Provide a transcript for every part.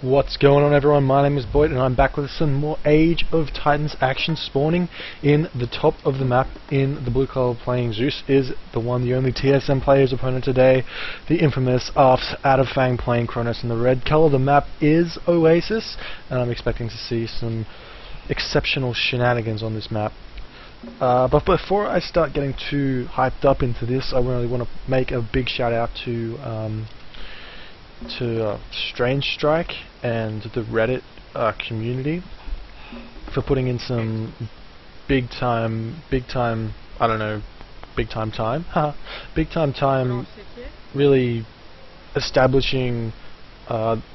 What's going on, everyone? My name is BoIt and I'm back with some more Age of Titans action. Spawning in the top of the map in the blue color, playing Zeus, is the one, the only TSM player's opponent today, the infamous Fang playing Kronos. In the red color, the map is Oasis, and I'm expecting to see some exceptional shenanigans on this map. But before I start getting too hyped up into this, I really want to make a big shout out to Strange Strike and the Reddit community for putting in some big time really establishing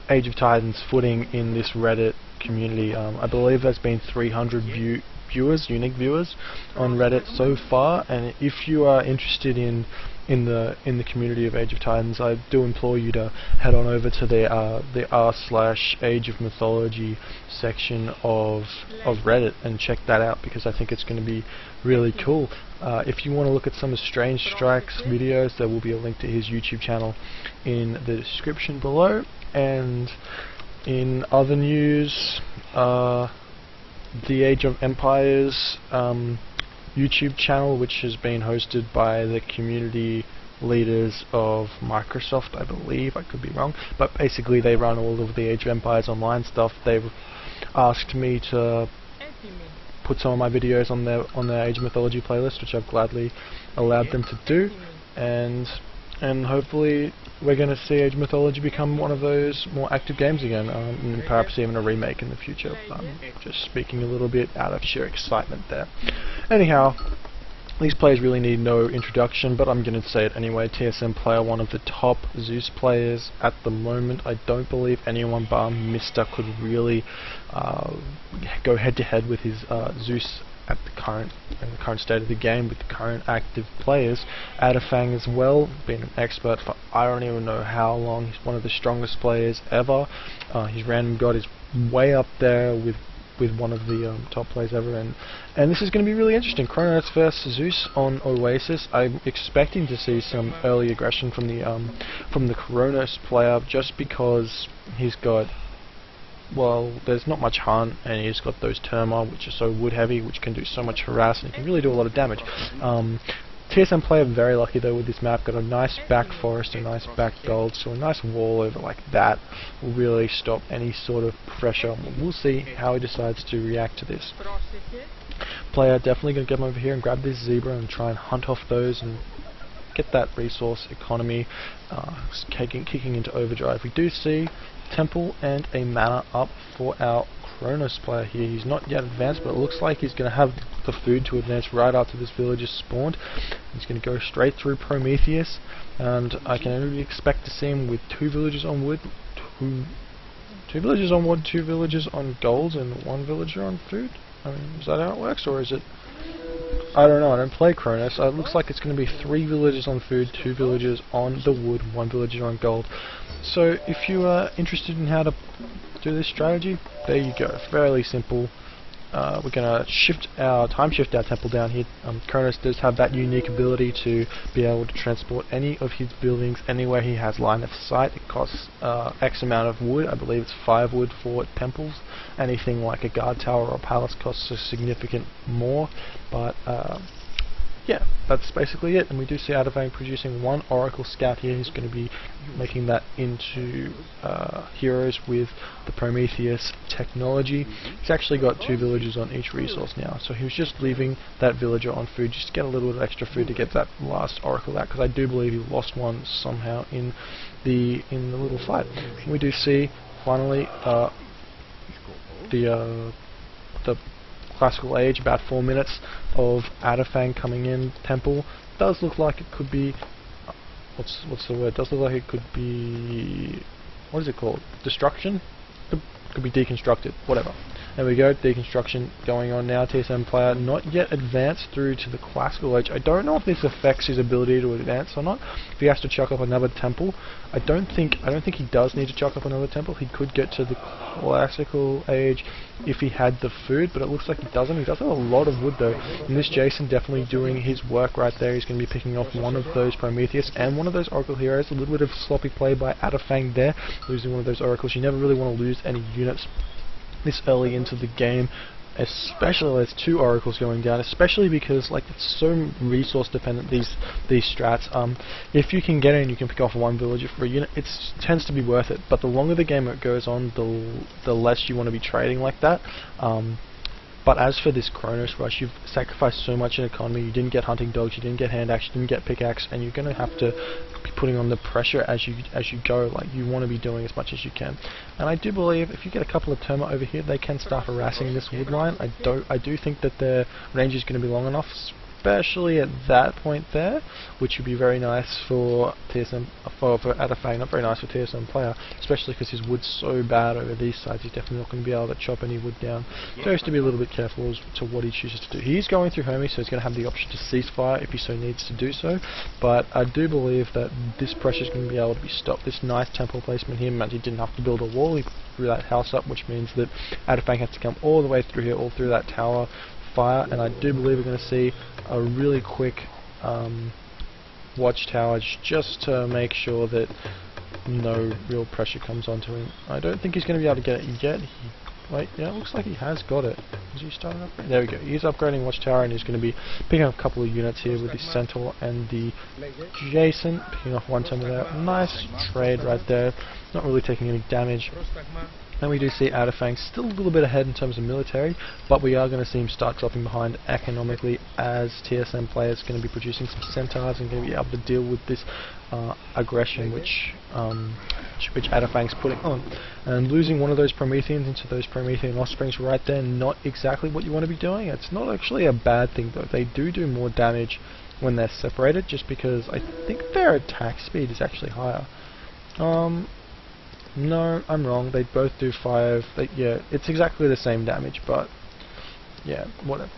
Age of Titans footing in this Reddit community. I believe there's been 300 unique viewers on Reddit so far, and if you are interested in the community of Age of Titans, I do implore you to head on over to the r/Age of Mythology section of Reddit and check that out, because I think it's going to be really cool. If you want to look at some of Strange Strike's videos, there will be a link to his YouTube channel in the description below. And in other news, the Age of Empires YouTube channel, which has been hosted by the community leaders of Microsoft, I believe, I could be wrong, but basically they run all of the Age of Empires online stuff. They've asked me to put some of my videos on their Age of Mythology playlist, which I've gladly allowed them to do, and hopefully we're going to see Age of Mythology become one of those more active games again, and perhaps even a remake in the future. Just speaking a little bit out of sheer excitement there. Anyhow, these players really need no introduction, but I'm going to say it anyway. TSM player, one of the top Zeus players at the moment. I don't believe anyone bar Mister could really go head to head with his Zeus at the current state of the game with the current active players. Fang as well, been an expert for I don't even know how long. He's one of the strongest players ever. His random god is way up there with one of the top players ever, and this is going to be really interesting. Kronos versus Zeus on Oasis. I'm expecting to see some early aggression from the Kronos player, just because he's got, well, there's not much hunt, and he's got those Terma, which are so wood heavy, which can do so much harass, and he can really do a lot of damage. TSM player very lucky though with this map, got a nice back forest, a nice back gold, so a nice wall over like that will really stop any sort of pressure. We'll see how he decides to react to this. Player definitely going to come over here and grab this zebra and try and hunt off those and get that resource economy kicking into overdrive. We do see temple and a mana up for our Kronos player here. He's not yet advanced, but it looks like he's going to have the food to advance right after this village is spawned. He's going to go straight through Prometheus, and I can only expect to see him with two villagers on wood, two villagers on wood, two villagers on golds, and one villager on food. I mean, is that how it works, or is it? I don't know, I don't play Kronos. It looks like it's going to be 3 villagers on food, 2 villagers on the wood, 1 villager on gold. So if you are interested in how to do this strategy, there you go. Fairly simple. We're going to time shift our temple down here. Kronos does have that unique ability to be able to transport any of his buildings anywhere he has line of sight. It costs X amount of wood. I believe it's 5 wood for temples. Anything like a guard tower or a palace costs a significant more, but yeah, that's basically it. And we do see Fang producing 1 Oracle Scout here. He's going to be making that into heroes with the Prometheus technology. He's actually got 2 villagers on each resource now, so he was just leaving that villager on food just to get a little bit of extra food to get that last Oracle out, because I do believe he lost one somehow in the little fight. We do see finally the classical age, about 4 minutes of Fang coming in. Temple does look like it could be, what's the word? Does look like it could be, what is it called? Destruction? Could be deconstructed, whatever. There we go, deconstruction going on now. TSM player not yet advanced through to the classical age. I don't know if this affects his ability to advance or not. If he has to chuck up another temple, I don't think he does need to chuck up another temple. He could get to the classical age if he had the food, but it looks like he doesn't. He does have a lot of wood though, and this Jason definitely doing his work right there. He's going to be picking off one of those Prometheus and one of those Oracle heroes. A little bit of sloppy play by Adafang there, losing one of those Oracles. You never really want to lose any units this early into the game, especially when there's 2 Oracles going down, especially because like it's so resource dependent, these strats. If you can get in, you can pick off 1 villager for a unit, it tends to be worth it, but the longer the game goes on, the less you want to be trading like that. But as for this Kronos rush, you've sacrificed so much in economy. You didn't get hunting dogs, you didn't get hand axe, you didn't get pickaxe, and you're going to have to be putting on the pressure as you go. Like, you want to be doing as much as you can. And I do believe if you get a couple of Terma over here, they can start harassing this wood line. I do think that their range is going to be long enough, especially at that point there, which would be very nice for TSM, for Adafang, not very nice for TSM player, especially because his wood's so bad over these sides. He's definitely not going to be able to chop any wood down. So he has to be a little bit careful as to what he chooses to do. He's going through Hermes, so he's going to have the option to ceasefire if he so needs to do so, but I do believe that this pressure is going to be able to be stopped. This nice temple placement here meant he didn't have to build a wall, he threw that house up, which means that Adafang has to come all the way through here, all through that tower, fire, and I do believe we're going to see a really quick watchtower just to make sure that no real pressure comes onto him. I don't think he's going to be able to get it yet. Wait, yeah, it looks like he has got it. Is he starting up? There we go. He's upgrading watchtower, and he's going to be picking up a couple of units here with the Centaur and the Jason, picking off 1 temple there. Nice trade right there. Not really taking any damage. And we do see Adafang still a little bit ahead in terms of military, but we are going to see him start dropping behind economically as TSM players going to be producing some centaurs and going to be able to deal with this aggression which Adafang's putting on. And losing one of those Prometheans into those Promethean offsprings right there, not exactly what you want to be doing. It's not actually a bad thing though. They do more damage when they're separated, just because I think their attack speed is actually higher. No, I'm wrong. They both do 5. Yeah, it's exactly the same damage, but yeah, whatever.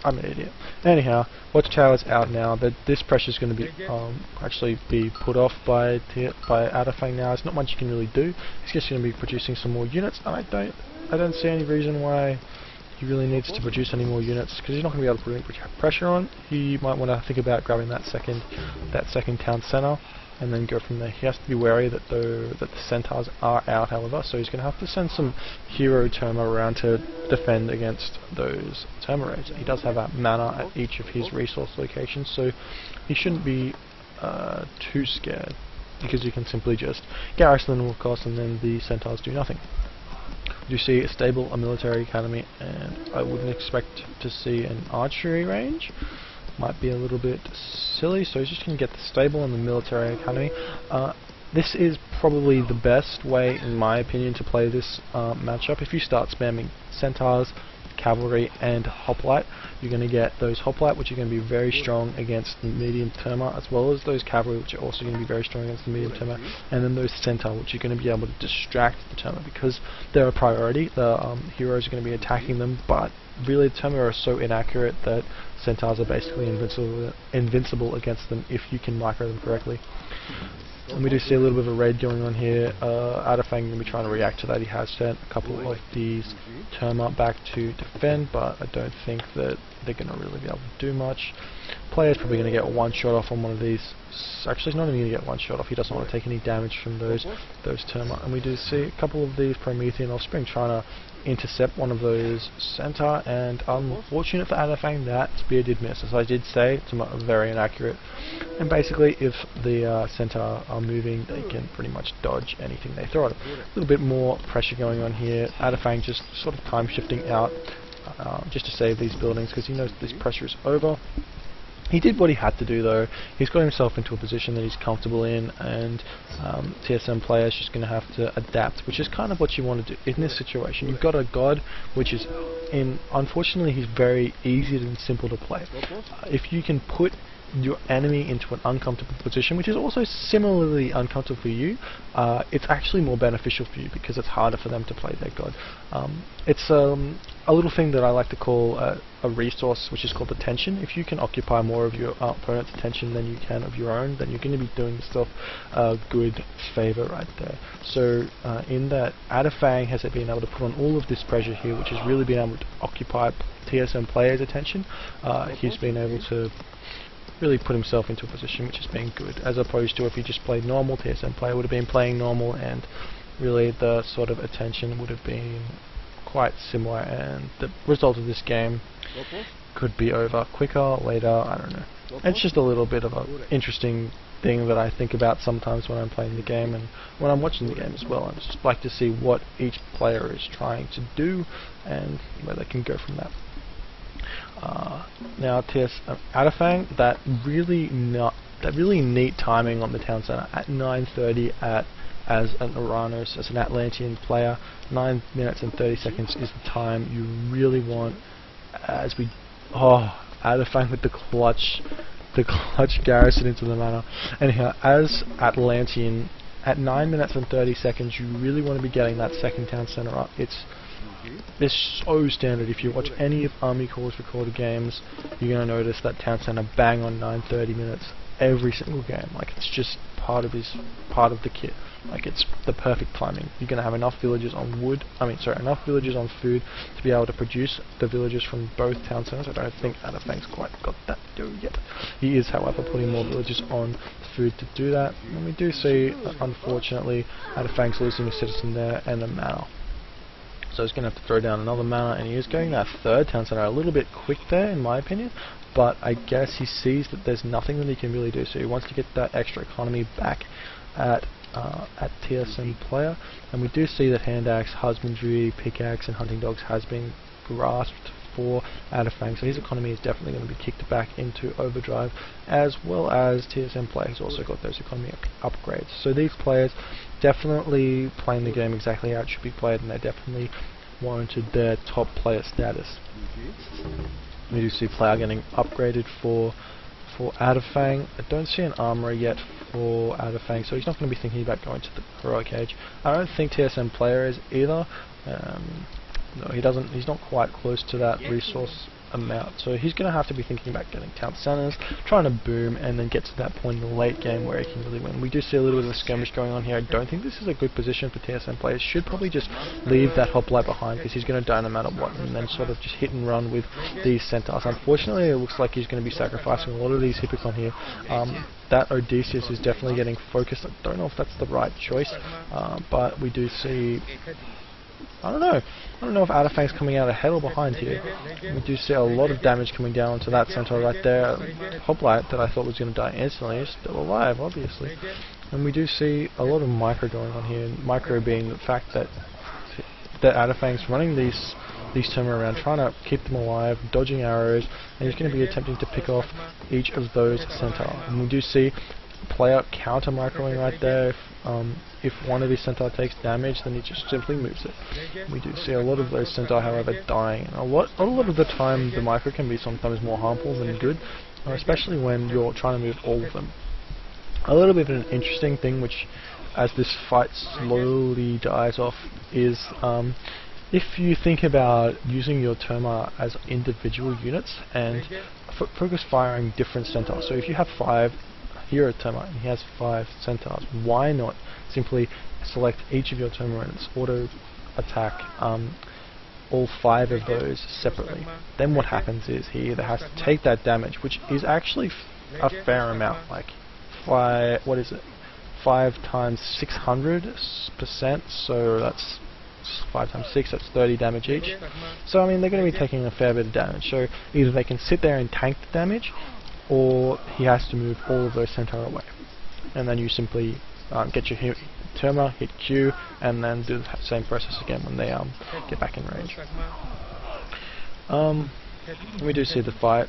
I'm an idiot. Anyhow, watchtower's out now. This pressure's going to be actually be put off by Adafang now. There's not much you can really do. He's just going to be producing some more units, and I don't see any reason why he really needs to produce any more units, because he's not going to be able to put pressure on. He might want to think about grabbing that second town center, and then go from there. He has to be wary that the centaurs are out, however, so he's going to have to send some hero Terma around to defend against those Terma raids. He does have a mana at each of his resource locations, so he shouldn't be too scared, because you can simply just garrison them, of course, and then the centaurs do nothing. You see a stable, a military academy, and I wouldn't expect to see an archery range. Might be a little bit silly, so he's just going to get the stable and the military academy. This is probably the best way, in my opinion, to play this matchup. If you start spamming centaurs, cavalry, and hoplite, you're going to get those hoplite, which are going to be very strong against the medium Terma, as well as those cavalry, which are also going to be very strong against the medium Terma, and then those centaur, which are going to be able to distract the Terma, because they're a priority. The heroes are going to be attacking them, but really Terma are so inaccurate that centaurs are basically invincible against them if you can micro them correctly. And we do see a little bit of a raid going on here. Adafang going to be trying to react to that. He has sent a couple of these Terma back to defend, but I don't think that they're going to really be able to do much. Player's probably going to get 1 shot off on one of these. Actually, he's not even going to get 1 shot off. He doesn't want to take any damage from those Terma. And we do see a couple of these Promethean offspring trying to intercept one of those centaur, and unfortunate for Adafang, that spear did miss. As I did say, it's very inaccurate, and basically if the centaur are moving, they can pretty much dodge anything they throw at them. A little bit more pressure going on here. Adafang just sort of time shifting out just to save these buildings, because he knows this pressure is over. He did what he had to do though. He's got himself into a position that he's comfortable in, and TSM players just going to have to adapt, which is kind of what you want to do in this situation. You've got a god which is, unfortunately, he's very easy and simple to play. If you can put your enemy into an uncomfortable position, which is also similarly uncomfortable for you, it's actually more beneficial for you because it's harder for them to play their god. It's a little thing that I like to call a resource, which is called attention. If you can occupy more of your opponent's attention than you can of your own, then you're going to be doing yourself a good favor right there. So in that, Adafang has been able to put on all of this pressure here, which has really been able to occupy TSM players' attention. He's been able to really put himself into a position which has been good, as opposed to if he just played normal. TSM player would have been playing normal, and really the sort of attention would have been quite similar, and the result of this game could be over quicker, later, I don't know. It's just a little bit of an interesting thing that I think about sometimes when I'm playing the game and when I'm watching the game as well. I just like to see what each player is trying to do and where they can go from that. Now Adafang, that really neat timing on the town center at 9:30 as an Kronos, as an Atlantean player. 9 minutes and 30 seconds is the time you really want. Adafang with the clutch garrison into the manor. Anyhow, as Atlantean, at 9 minutes and 30 seconds, you really want to be getting that second town center up. It's so standard. If you watch any of Army Corps' recorded games, you're going to notice that town center bang on 9:30 minutes every single game. Like, it's just part of the kit. Like, it's the perfect timing. You're going to have enough villagers on enough villagers on food to be able to produce the villagers from both town centers. I don't think Adafang's quite got that to do yet. He is, however, putting more villagers on food to do that. And we do see, unfortunately, Adafang's losing a citizen there and a manor. So he's going to have to throw down another manor, and he is going that third town center a little bit quick there, in my opinion. But I guess he sees that there's nothing that he can really do, so he wants to get that extra economy back at TSM player. And we do see that hand axe, husbandry, pickaxe, and hunting dogs has been grasped for Adafang, so his economy is definitely going to be kicked back into overdrive, as well as TSM player has also got those economy upgrades. So these players definitely playing the game exactly how it should be played, and they definitely warranted their top player status. We do see player getting upgraded for Adafang. I don't see an armorer yet for Adafang, so he's not going to be thinking about going to the heroic age. I don't think TSM player is either. No, he doesn't. He's not quite close to that resource amount, so he's going to have to be thinking about getting town centers, trying to boom, and then get to that point in the late game where he can really win. We do see a little bit of a skirmish going on here. I don't think this is a good position for TSM players. Should probably just leave that hoplite behind, because he's going to die no matter what, and then sort of just hit and run with these centaurs. Unfortunately, it looks like he's going to be sacrificing a lot of these hippicon here. That Odysseus is definitely getting focused. I don't know if that's the right choice, but we do see... I don't know if Adafang's coming out ahead or behind here. We do see a lot of damage coming down onto that centaur right there. Hoplite that I thought was going to die instantly is still alive, obviously. And we do see a lot of micro going on here. Micro being the fact that Adafang's running these turn around, trying to keep them alive, dodging arrows, and he's going to be attempting to pick off each of those centaurs. And we do see player counter microing right there. If one of his centaur takes damage, then he just simply moves it. We do see a lot of those centaur, however, dying. And a lot of the time, the micro can be sometimes more harmful than good, especially when you're trying to move all of them. A little bit of an interesting thing, which as this fight slowly dies off, is if you think about using your Terma as individual units and focus firing different centaurs. So if you have 5 hero Terma and he has 5 centaurs, why not simply select each of your Terma and its auto attack all 5 of those separately? Then what happens is he either has to take that damage, which is actually a fair amount, like 5 times 600%, so that's 5 times 6, that's 30 damage each. So I mean, they're going to be taking a fair bit of damage, so either they can sit there and tank the damage, or he has to move all of those centaur away. And then you simply get your Terma, hit Q, and then do the same process again when they get back in range. We do see the fight.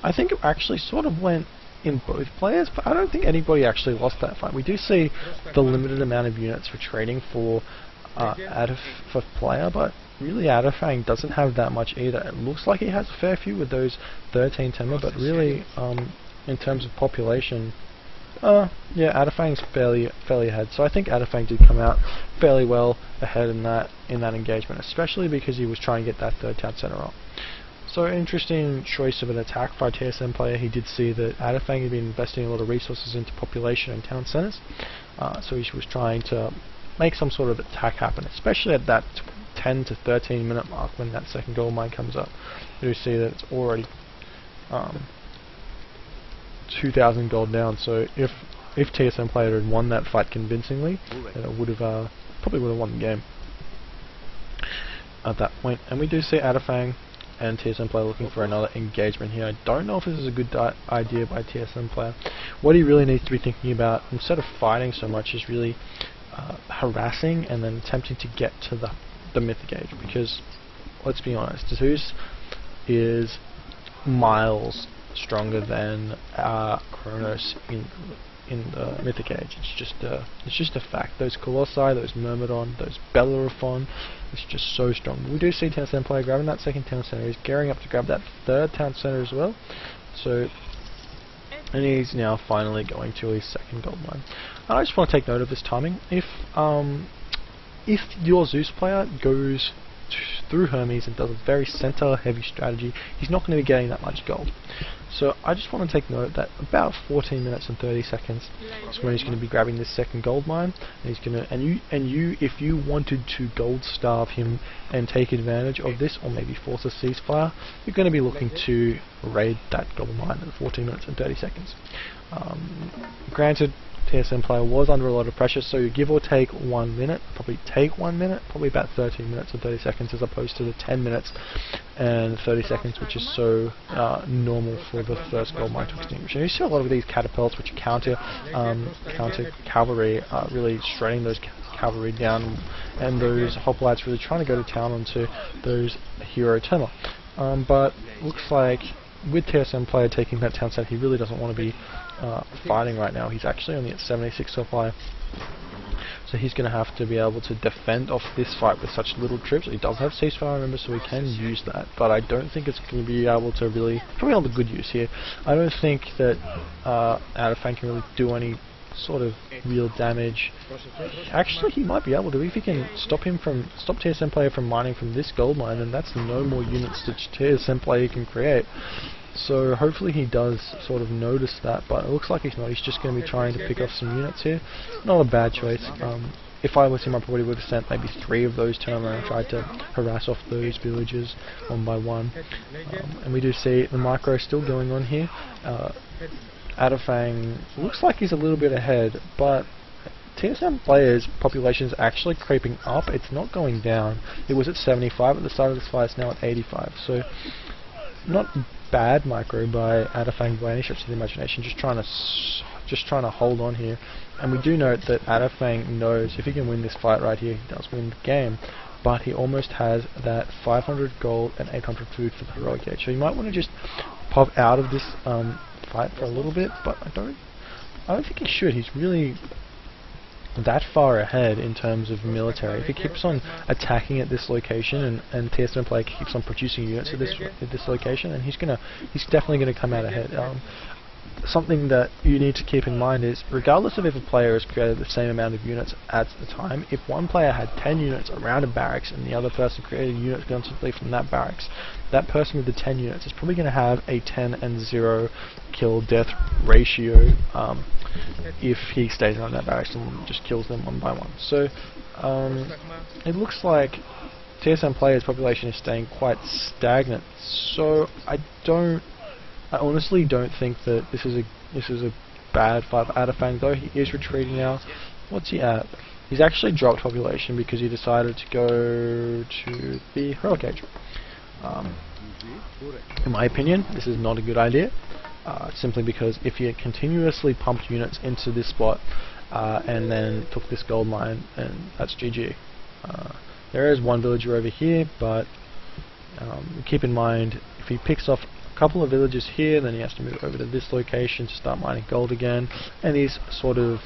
I think it actually sort of went in both players, but I don't think anybody actually lost that fight. We do see the limited amount of units retreating for player, but really Adafang doesn't have that much either. It looks like he has a fair few with those 13 Terma, but really in terms of population, yeah, Adafang's fairly ahead. So I think Adafang did come out fairly well ahead in that engagement, especially because he was trying to get that third town center up. So interesting choice of an attack by a TSM player. He did see that Adafang had been investing a lot of resources into population and town centers, so he was trying to make some sort of attack happen, especially at that 10 to 13 minute mark when that second gold mine comes up. You do see that it's already 2,000 gold down. So if TSM player had won that fight convincingly, then it would have probably would have won the game at that point. And we do see Adafang and TSM player looking for another engagement here. I don't know if this is a good idea by TSM player. What he really needs to be thinking about, instead of fighting so much, is really harassing and then attempting to get to the myth gauge, because let's be honest, Zeus is miles stronger than Kronos in the mythic age. It's just a fact. Those Colossi, those Myrmidon, those Bellerophon, it's just so strong. We do see TSM player grabbing that second town center. He's gearing up to grab that third town center as well. So, and he's now finally going to his second gold mine. And I just want to take note of this timing. If your Zeus player goes through Hermes and does a very center heavy strategy, he's not going to be getting that much gold. So I just want to take note that about 14 minutes and 30 seconds is when he's going to be grabbing this second gold mine, and he's going to, and you if you wanted to gold starve him and take advantage of this, or maybe force a ceasefire, you're going to be looking to raid that gold mine at 14 minutes and 30 seconds. Granted, TSM player was under a lot of pressure, so you give or take 1 minute, probably about 13 minutes and 30 seconds, as opposed to the 10 minutes and 30 seconds, which is so normal for the first gold mine to extinguish. And you see a lot of these catapults, which counter cavalry, really shredding those cavalry down, and those hoplites really trying to go to town onto those hero Tema. But looks like with TSM player taking that town center, he really doesn't want to be fighting right now. He's actually only at 76 supply, so he's going to have to be able to defend off this fight with such little troops. He does have ceasefire, remember, so he can use that, but I don't think it's going to be able to really, probably not a good use here. I don't think that Adafang can really do any sort of real damage. Actually, he might be able to. If he can stop TSM player from mining from this gold mine, then that's no more units that TSM player can create. So hopefully he does sort of notice that, but it looks like he's not. He's just going to be trying to pick off some units here. Not a bad choice. If I was him, I probably would have sent maybe 3 of those Terma and tried to harass off those villages one by one. And we do see the micro still going on here. Adafang looks like he's a little bit ahead, but TSM players' population is actually creeping up. It's not going down. It was at 75 at the start of this fight. It's now at 85. So not bad micro by Adafang by any stretch of the imagination. Just trying to hold on here. And we do note that Adafang knows if he can win this fight right here, he does win the game. But he almost has that 500 gold and 800 food for the heroic age. So you might want to just pop out of this fight for a little bit, but I don't think he should. He's really that far ahead in terms of military. If he keeps on attacking at this location and TSM player keeps on producing units at this location, and he's definitely gonna come out ahead. Something that you need to keep in mind is, regardless of if a player has created the same amount of units at the time, if one player had 10 units around a barracks and the other person created units constantly from that barracks, that person with the 10 units is probably going to have a 10 and 0 kill death ratio if he stays around that barracks and just kills them one by one. So it looks like TSM players' population is staying quite stagnant. So I honestly don't think that this is a bad fight for Adafang, though he is retreating now. What's he at? He's actually dropped population because he decided to go to the heroic age. In my opinion, this is not a good idea, simply because if you continuously pumped units into this spot and then took this gold mine, and that's GG. There is one villager over here, but keep in mind, if he picks off a couple of villages here, then he has to move over to this location to start mining gold again, and he's sort of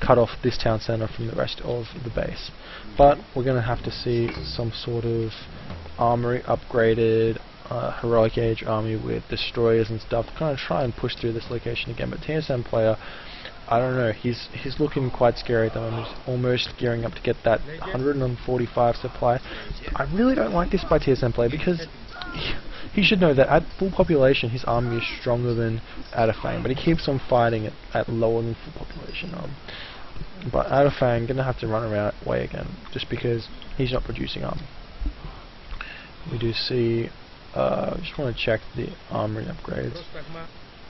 cut off this town center from the rest of the base. But we're going to have to see some sort of armory upgraded, heroic age army with destroyers and stuff to kind of try and push through this location again. But TSM player, I don't know, he's looking quite scary at the moment. He's almost gearing up to get that 145 supply. I really don't like this by TSM player because he should know that at full population his army is stronger than Adafang, but he keeps on fighting at lower than full population. But Adafang gonna have to run away again just because he's not producing army. We do see. Just want to check the armory upgrades.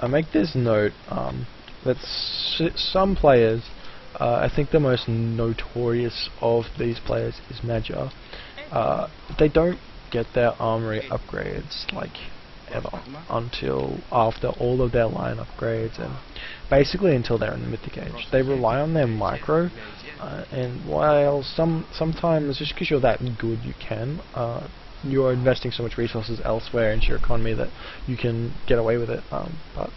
I make this note that some players, I think the most notorious of these players is Major. They don't get their armory upgrades like ever until after all of their line upgrades, and basically until they're in the Mythic Age. They rely on their micro, and while sometimes just because you're that good you can, you're investing so much resources elsewhere into your economy that you can get away with it. But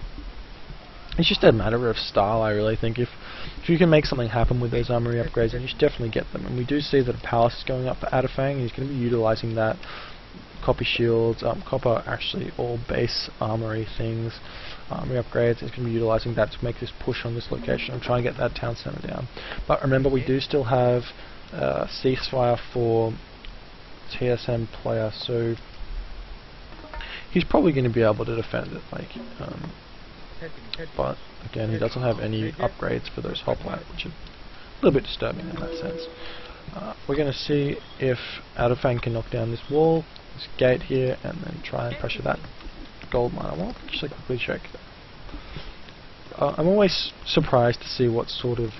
it's just a matter of style, I really think. If you can make something happen with those armory upgrades, then you should definitely get them. And we do see that a palace is going up for Adafang, and he's going to be utilizing that. Copy shields, copper actually all base armory things, armory upgrades. He's going to be utilizing that to make this push on this location and try and get that town center down. But remember, we do still have ceasefire for TSM player, so he's probably going to be able to defend it. But again, he doesn't have any upgrades for those hoplite, which is a little bit disturbing in that sense. We're going to see if Adafang can knock down this wall, this gate here, and then try and pressure that gold mine. I want to actually quickly check. I'm always surprised to see what sort of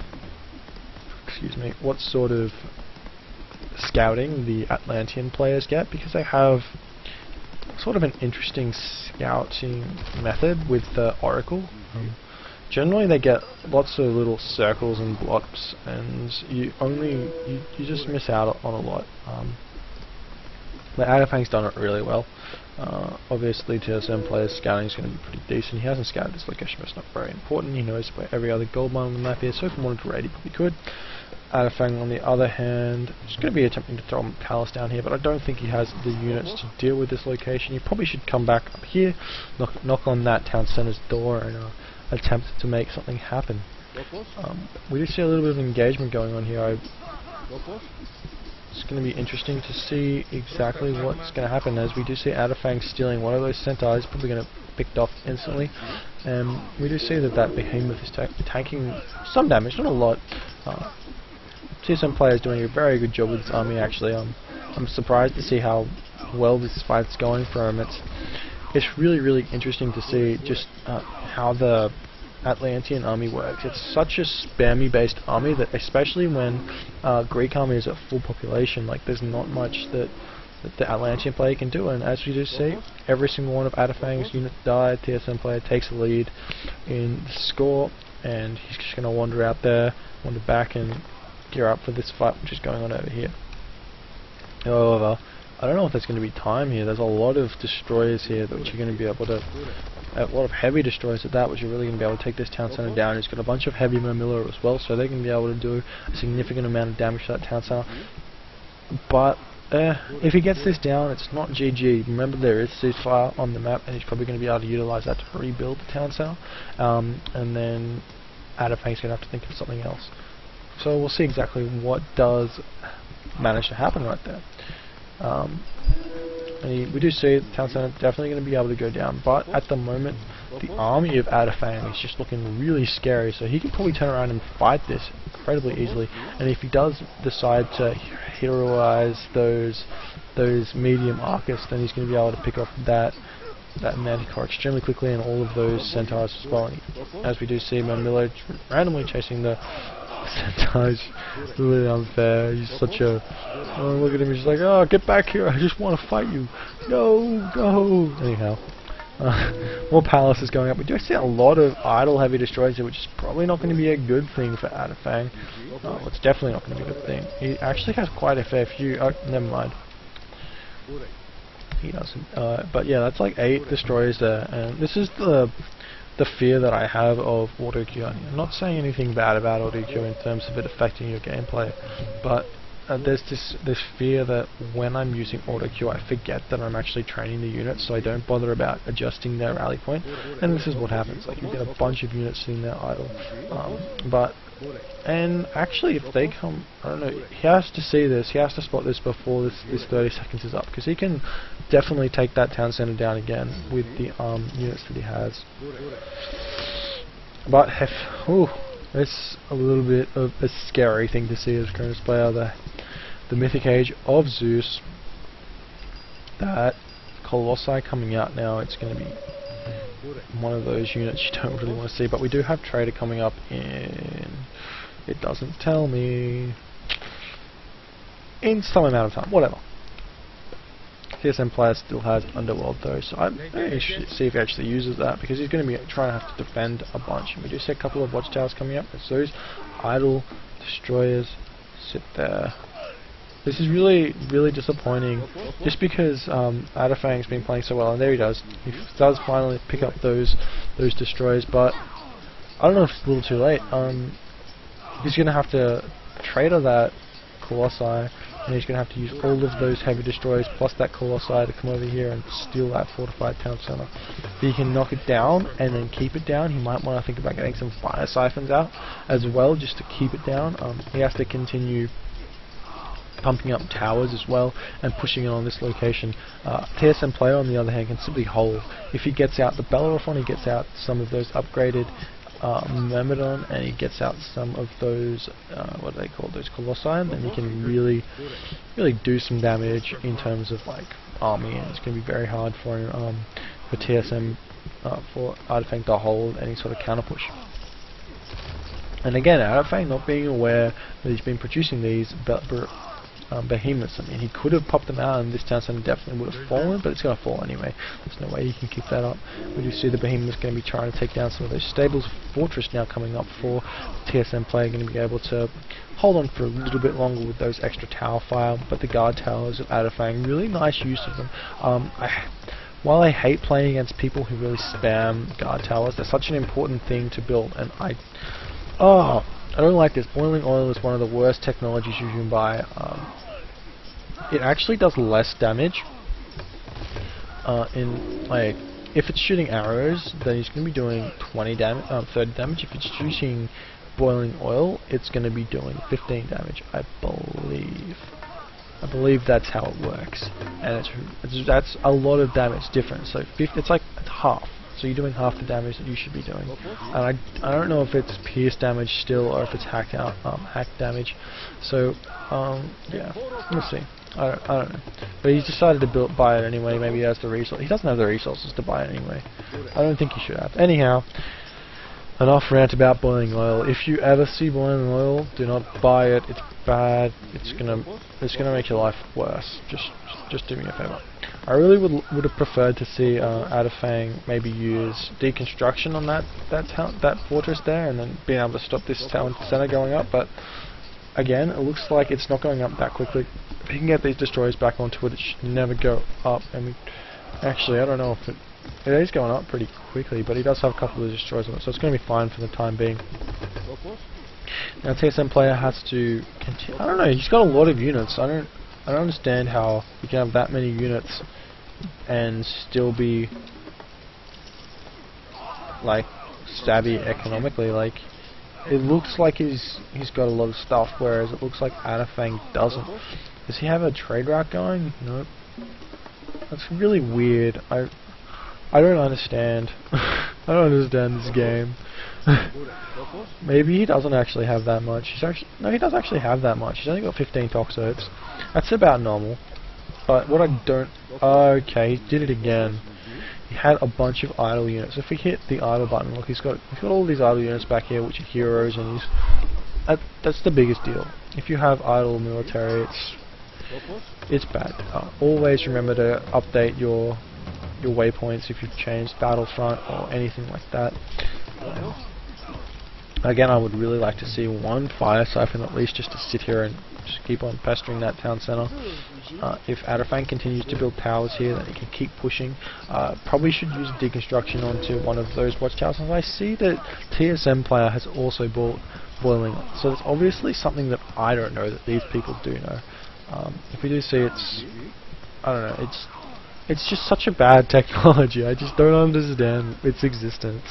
scouting the Atlantean players get, because they have sort of an interesting scouting method with the Oracle. Generally they get lots of little circles and blobs, and you just miss out on a lot. But Adafang's done it really well. Obviously TSM players scouting is going to be pretty decent. He hasn't scouted this location, but it's not very important. He knows where every other gold mine on the map is, so if he wanted to raid he probably could. Adafang on the other hand is going to be attempting to throw a palace down here, but I don't think he has the units to deal with this location. He probably should come back up here, knock on that town center's door, and attempt to make something happen. We do see a little bit of engagement going on here. It's going to be interesting to see exactly what's going to happen, as we do see Adafang stealing one of those centaurs. Probably going to be picked off instantly, and we do see that behemoth is tanking some damage, not a lot. TSM player is doing a very good job with this army actually. I'm surprised to see how well this fight's going for him. It's really interesting to see just how the Atlantean army works. It's such a spammy based army that, especially when Greek army is at full population, like there's not much that the Atlantean player can do, and as we do see, every single one of Adafang's units died. TSM player takes the lead in the score, and he's just going to wander back and gear up for this fight which is going on over here. However, I don't know if there's going to be time here. There's a lot of destroyers here which are going to be able to, a lot of heavy destroyers at that, which are really going to be able to take this town center down. He's got a bunch of heavy Mermilla as well, so they're going to be able to do a significant amount of damage to that town center. But if he gets this down, it's not GG. Remember, there is ceasefire on the map, and he's probably going to be able to utilize that to rebuild the town center, and then Adafang's going to have to think of something else. So we'll see exactly what does manage to happen right there. We do see the town center definitely going to be able to go down, but at the moment the army of Adafang is just looking really scary, so he can probably turn around and fight this incredibly easily. And if he does decide to heroize those medium archists, then he's going to be able to pick off that Manticore extremely quickly, and all of those centaurs as well. As we do see Mermilla randomly chasing the centaurs, really unfair. He's such a, oh, look at him, he's like, oh, get back here, I just want to fight you. No. Anyhow, more palaces going up. We do see a lot of idle heavy destroyers here, which is probably not going to be a good thing for Adafang. It's definitely not going to be a good thing. He actually has quite a fair few. Oh, never mind. He doesn't. But yeah, that's like 8 destroyers there, and this is the fear that I have of auto queuing. I'm not saying anything bad about auto queuing in terms of it affecting your gameplay, but there's this fear that when I'm using auto queue, I forget that I'm actually training the units, so I don't bother about adjusting their rally point. And this is what happens. Like, you get a bunch of units sitting there idle. And actually, if they come, I don't know, he has to see this, he has to spot this before this 30 seconds is up, because he can definitely take that town center down again with the units that he has. But it's a little bit of a scary thing to see as a Kronos player, the Mythic Age of Zeus. That Colossi coming out now, it's going to be one of those units you don't really want to see, but we do have Trader coming up in, it doesn't tell me, in some amount of time, whatever. TSM player still has Underworld though, so I'm going to see if he actually uses that, because he's going to be trying to have to defend a bunch. And we do see a couple of watchtowers coming up, so those idle destroyers sit there. This is really, really disappointing, just because Adafang's been playing so well, and there he does. He does finally pick up those destroyers, but I don't know if it's a little too late. He's going to have to trade that Colossi, and he's going to have to use all of those heavy destroyers plus that Colossi to come over here and steal that fortified town center. If he can knock it down and then keep it down, he might want to think about getting some fire siphons out as well, just to keep it down. He has to continue pumping up towers as well and pushing it on this location. TSM player on the other hand can simply hold. If he gets out the Bellerophon, he gets out some of those upgraded Myrmidon, and he gets out some of those what do they call those Colossi, then he can really do some damage in terms of like army, and it's going to be very hard for him, for TSM, for Adafang to hold any sort of counter push. And again, Adafang not being aware that he's been producing these behemoths. I mean, he could have popped them out and this town center definitely would have fallen, but it's going to fall anyway. There's no way he can keep that up. We do see the behemoths going to be trying to take down some of those stables. Fortress now coming up for TSM player, going to be able to hold on for a little bit longer with those extra tower fire, but the guard towers of Adafang, really nice use of them. While I hate playing against people who really spam guard towers, they're such an important thing to build, and I don't like this. Boiling oil is one of the worst technologies you can buy. It actually does less damage. If it's shooting arrows, then it's going to be doing 30 damage. If it's shooting boiling oil, it's going to be doing 15 damage, I believe. I believe that's how it works, and that's a lot of damage difference. So it's like half. So you're doing half the damage that you should be doing. And I don't know if it's pierce damage still or if it's hacked damage. So yeah, we'll see. I don't know. But he's decided to buy it anyway. Maybe he has the resources. He doesn't have the resources to buy it anyway. I don't think he should have. Anyhow, enough rant about boiling oil. If you ever see boiling oil, do not buy it. It's bad. It's gonna make your life worse. Just do me a favor. I really would have preferred to see Adafang maybe use deconstruction on that fortress there, and then being able to stop this town center going up. But again, it looks like it's not going up that quickly. If he can get these destroyers back onto it, it should never go up. And actually, I don't know if it is going up pretty quickly, but he does have a couple of destroyers on it, so it's going to be fine for the time being. Now, TSM player has to continue. I don't know. He's got a lot of units. I don't understand how you can have that many units and still be like stabby economically. Like, it looks like he's got a lot of stuff, whereas it looks like Adafang doesn't. Does he have a trade route going? Nope. That's really weird. I don't understand. I don't understand this game. Maybe he doesn't actually have that much. No, he does actually have that much. He's only got 15 Toxotes. That's about normal. But what I don't... Okay, he did it again. He had a bunch of idle units. If we hit the idle button, look, he's got all these idle units back here, which are heroes, and that's the biggest deal. If you have idle military, it's bad. Always remember to update your waypoints if you've changed Battlefront or anything like that. Again, I would really like to see one fire siphon at least, just to sit here and just keep on pestering that town center. If Adafang continues to build towers here, then he can keep pushing. Probably should use deconstruction onto one of those watchtowers. And I see that TSM player has also bought boiling. So there's obviously something that I don't know that these people do know. If we do see I don't know, it's just such a bad technology. I just don't understand its existence.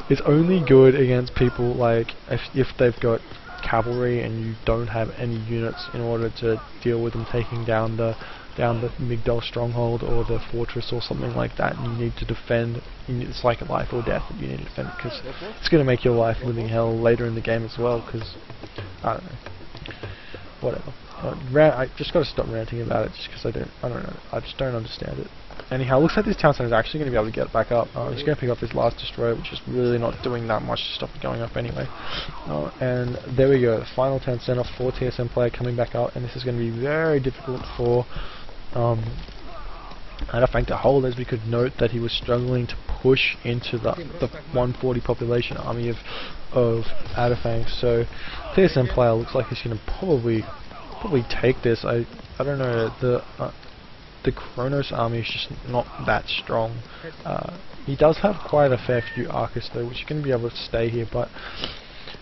It's only good against people like if they've got cavalry and you don't have any units in order to deal with them taking down the Migdol stronghold or the fortress or something like that, and you need to defend. It's like a life or death that you need to defend, because it's going to make your life living hell later in the game as well. Because I don't know, whatever. I just got to stop ranting about it, just because I don't know. I just don't understand it. Anyhow, looks like this town center is actually going to be able to get back up. He's going to pick up his last destroyer, which is really not doing that much to stop it going up anyway. And there we go, the final town center for TSM player coming back up, and this is going to be very difficult for Adafang to hold, as we could note that he was struggling to push into the 140 population army of Adafang. So TSM player looks like he's going to probably take this. I don't know, the Kronos army is just not that strong. He does have quite a fair few Arcus though, which are going to be able to stay here, but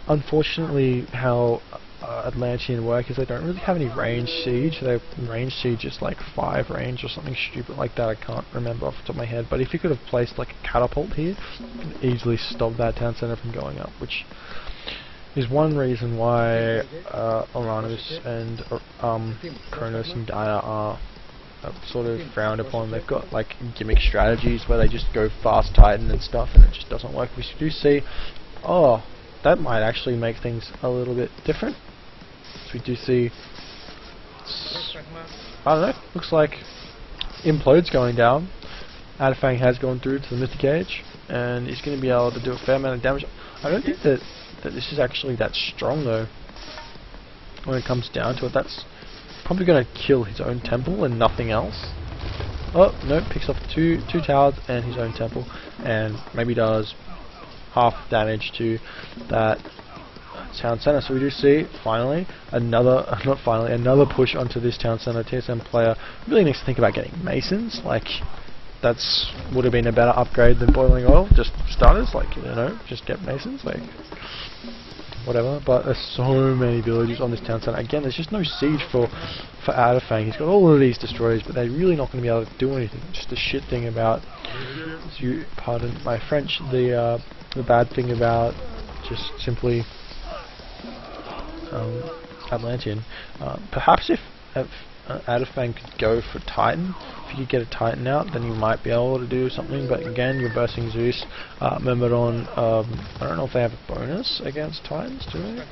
unfortunately how Atlantean work is they don't really have any range siege. Their range siege is like 5 range or something stupid like that. I can't remember off the top of my head, but if you could have placed like a catapult here, you could easily stop that town center from going up, which is one reason why Uranus and Kronos and Gaia are sort of frowned upon. They've got like gimmick strategies where they just go fast Titan and stuff, and it just doesn't work. We do see, oh, that might actually make things a little bit different. So we do see, I don't know, looks like Implode's going down. Adafang has gone through to the Mythic Age, and he's going to be able to do a fair amount of damage. I don't think that this is actually that strong though. When it comes down to it, that's probably going to kill his own temple and nothing else. Oh no, picks off two towers and his own temple, and maybe does half damage to that town center. So we do see finally another push onto this town center. TSM player really needs to think about getting masons. Like, that's would have been a better upgrade than boiling oil. Just starters, like, you know, just get masons, like whatever. But there's so many villages on this town center. Again, there's just no siege for Adafang. He's got all of these destroyers, but they're really not going to be able to do anything. Just the shit thing about, pardon my French, the bad thing about just simply Atlantean. Perhaps if Adafang could go for Titan, if you could get a Titan out, then you might be able to do something. But again, you're versing Zeus. Myrmidon, I don't know if they have a bonus against Titans, do they?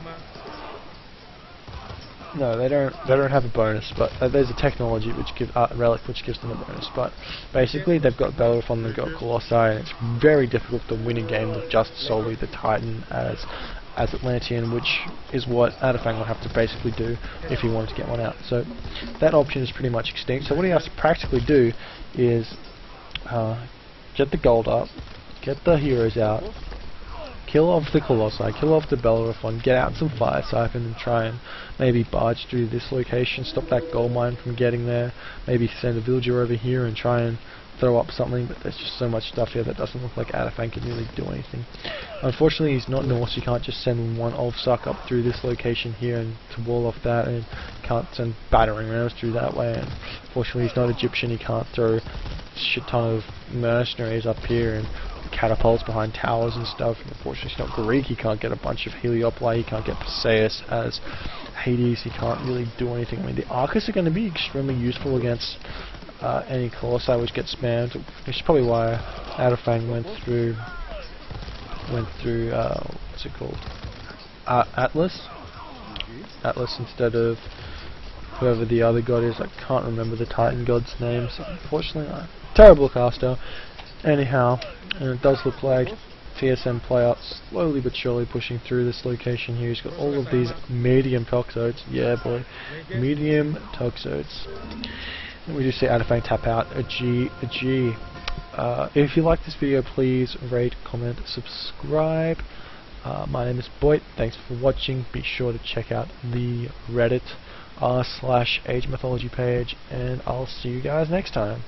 No, they don't have a bonus, but there's a technology which gives relic which gives them a bonus. But basically, they've got Bellerophon, they've got Colossi, and it's very difficult to win a game with just solely the Titan as Atlantean, which is what Adafang would have to basically do if he wanted to get one out. So that option is pretty much extinct. So what he has to practically do is get the gold up, get the heroes out, kill off the Colossi, kill off the Bellerophon, get out some Fire Siphon and try and maybe barge through this location, stop that gold mine from getting there, maybe send a villager over here and try and throw up something, but there's just so much stuff here that doesn't look like Adafang can really do anything. Unfortunately, he's not Norse. You can't just send one Ulfsuck up through this location here and to wall off that, and can't send battering rams through that way. And unfortunately, he's not Egyptian. He can't throw a shit ton of mercenaries up here and catapults behind towers and stuff. And unfortunately, he's not Greek. He can't get a bunch of Heliopoli. He can't get Perseus as Hades. He can't really do anything. I mean, the Arcus are going to be extremely useful against any Colossi which get spammed, which is probably why Adafang went through what's it called, Atlas instead of whoever the other god is. I can't remember the Titan god's name, so unfortunately terrible caster. Anyhow, and it does look like TSM player slowly but surely pushing through this location here. He's got all of these medium toxodes. Yeah boy, medium toxodes. We do see Adafang tap out a G. If you like this video, please rate, comment, subscribe. My name is BoIt. Thanks for watching. Be sure to check out the Reddit /Age Mythology page, and I'll see you guys next time.